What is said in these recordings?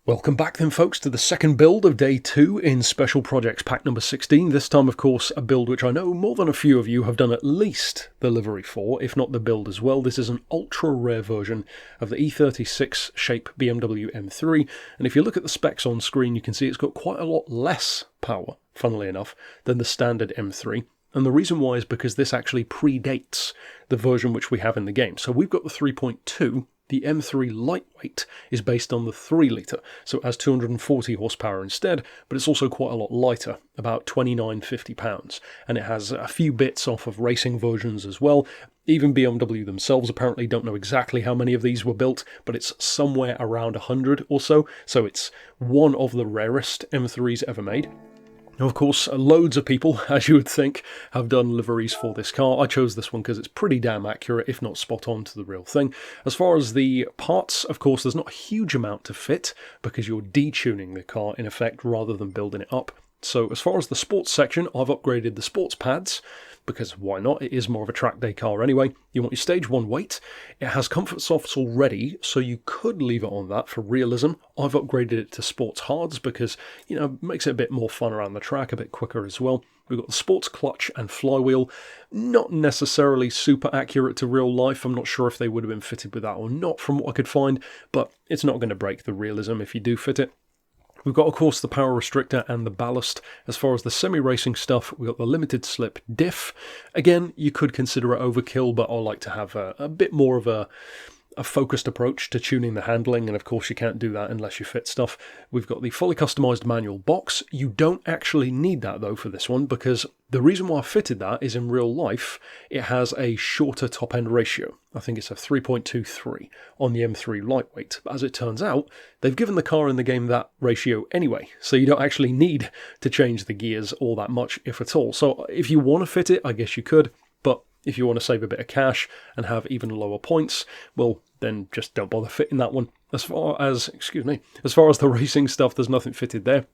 Welcome back then folks to the second build of day 2 in Special Projects pack number 16. This time of course a build which I know more than a few of you have done at least the livery for, if not the build as well. This is an ultra rare version of the E36 shape BMW M3, and if you look at the specs on screen you can see it's got quite a lot less power, funnily enough, than the standard M3. And the reason why is because this actually predates the version which we have in the game. So we've got the 3.2. The M3 lightweight is based on the 3 litre, so it has 240 horsepower instead, but it's also quite a lot lighter, about 2950 pounds, and it has a few bits off of racing versions as well. Even BMW themselves apparently don't know exactly how many of these were built, but it's somewhere around 100 or so it's one of the rarest M3s ever made. Now, of course, loads of people, as you would think, have done liveries for this car. I chose this one because it's pretty damn accurate, if not spot on to the real thing. As far as the parts, of course, there's not a huge amount to fit because you're detuning the car in effect rather than building it up. So as far as the sports section, I've upgraded the sports pads, because why not? It is more of a track day car anyway. You want your stage 1 weight. It has comfort softs already, so you could leave it on that for realism. I've upgraded it to sports hards because, you know, it makes it a bit more fun around the track, a bit quicker as well. We've got the sports clutch and flywheel, not necessarily super accurate to real life. I'm not sure if they would have been fitted with that or not from what I could find, but it's not going to break the realism if you do fit it. We've got, of course, the power restrictor and the ballast. As far as the semi-racing stuff, we've got the limited slip diff. Again, you could consider it overkill, but I like to have a bit more of a focused approach to tuning the handling, and of course you can't do that unless you fit stuff. We've got the fully customized manual box. You don't actually need that though for this one, because the reason why I fitted that is in real life it has a shorter top end ratio. I think it's a 3.23 on the M3 lightweight, but as it turns out they've given the car in the game that ratio anyway, so you don't actually need to change the gears all that much, if at all. So if you want to fit it, I guess you could, but if you want to save a bit of cash and have even lower points, well, then just don't bother fitting that one. As far as the racing stuff, there's nothing fitted there.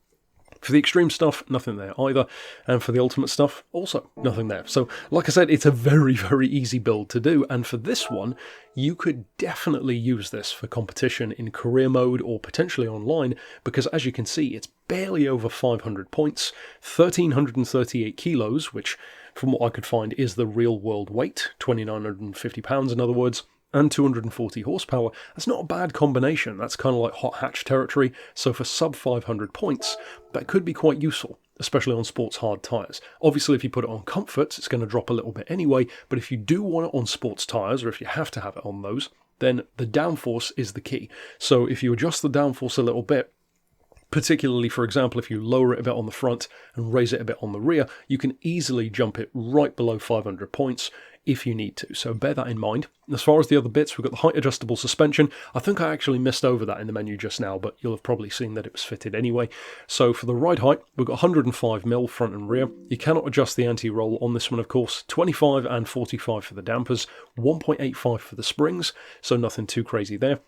For the extreme stuff, nothing there either. And for the ultimate stuff, also nothing there. So, like I said, it's a very, very easy build to do. And for this one, you could definitely use this for competition in career mode or potentially online, because as you can see, it's barely over 500 points, 1,338 kilos, which from what I could find is the real world weight, 2,950 pounds in other words, and 240 horsepower. That's not a bad combination. That's kind of like hot hatch territory. So for sub 500 points, that could be quite useful, especially on sports hard tyres. Obviously, if you put it on comforts, it's going to drop a little bit anyway, but if you do want it on sports tyres, or if you have to have it on those, then the downforce is the key. So if you adjust the downforce a little bit, particularly, for example, if you lower it a bit on the front and raise it a bit on the rear, you can easily jump it right below 500 points if you need to. So bear that in mind. As far as the other bits, we've got the height adjustable suspension. I think I actually missed over that in the menu just now, but you'll have probably seen that it was fitted anyway. So for the ride height, we've got 105mm front and rear. You cannot adjust the anti-roll on this one, of course. 25 and 45 for the dampers, 1.85 for the springs, so nothing too crazy there.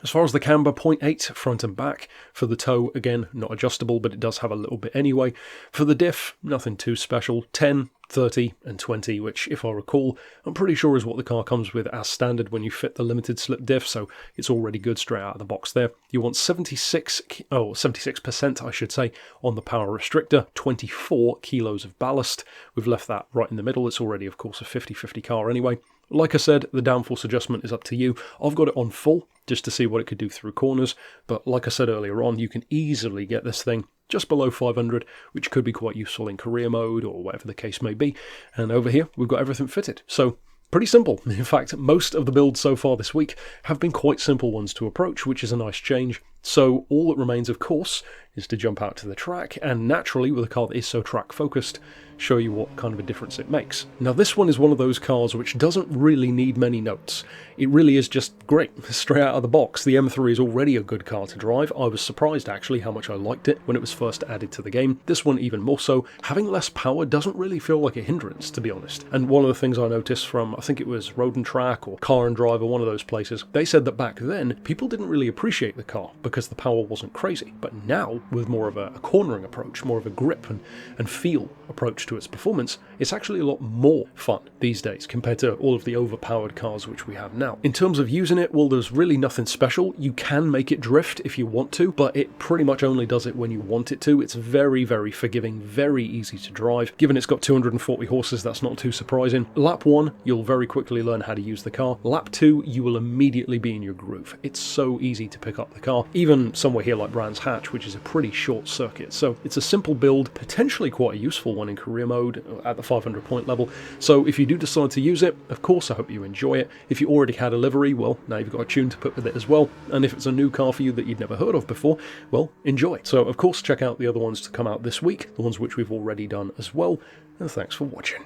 As far as the camber, 0.8 front and back. For the toe, again, not adjustable, but it does have a little bit anyway. For the diff, nothing too special. 10, 30 and 20, which, if I recall, I'm pretty sure is what the car comes with as standard when you fit the limited slip diff, so it's already good straight out of the box there. You want 76% I should say, on the power restrictor, 24 kilos of ballast. We've left that right in the middle. It's already, of course, a 50-50 car anyway. Like I said, the downforce adjustment is up to you. I've got it on full just to see what it could do through corners, but like I said earlier on, you can easily get this thing just below 500, which could be quite useful in career mode or whatever the case may be. And over here, we've got everything fitted. So pretty simple. In fact, most of the builds so far this week have been quite simple ones to approach, which is a nice change. So all that remains, of course, is to jump out to the track and naturally, with a car that is so track focused, show you what kind of a difference it makes. Now this one is one of those cars which doesn't really need many notes. It really is just great, straight out of the box. The M3 is already a good car to drive. I was surprised actually how much I liked it when it was first added to the game. This one even more so. Having less power doesn't really feel like a hindrance, to be honest. And one of the things I noticed from, I think it was Road and Track or Car and Drive or one of those places, they said that back then people didn't really appreciate the car because the power wasn't crazy. But now, with more of a cornering approach, more of a grip and feel approach to its performance, it's actually a lot more fun these days compared to all of the overpowered cars which we have now. In terms of using it, well, there's really nothing special. You can make it drift if you want to, but it pretty much only does it when you want it to. It's very, very forgiving, very easy to drive. Given it's got 240 horses, that's not too surprising. Lap 1, you'll very quickly learn how to use the car. Lap 2, you will immediately be in your groove. It's so easy to pick up the car, even somewhere here like Brands Hatch, which is a pretty short circuit. So it's a simple build, potentially quite a useful one in career mode at the 500 point level. So if you do decide to use it, of course I hope you enjoy it. If you already had a livery, well, now you've got a tune to put with it as well. And if it's a new car for you that you'd never heard of before, well, enjoy. So of course check out the other ones to come out this week, the ones which we've already done as well. And thanks for watching.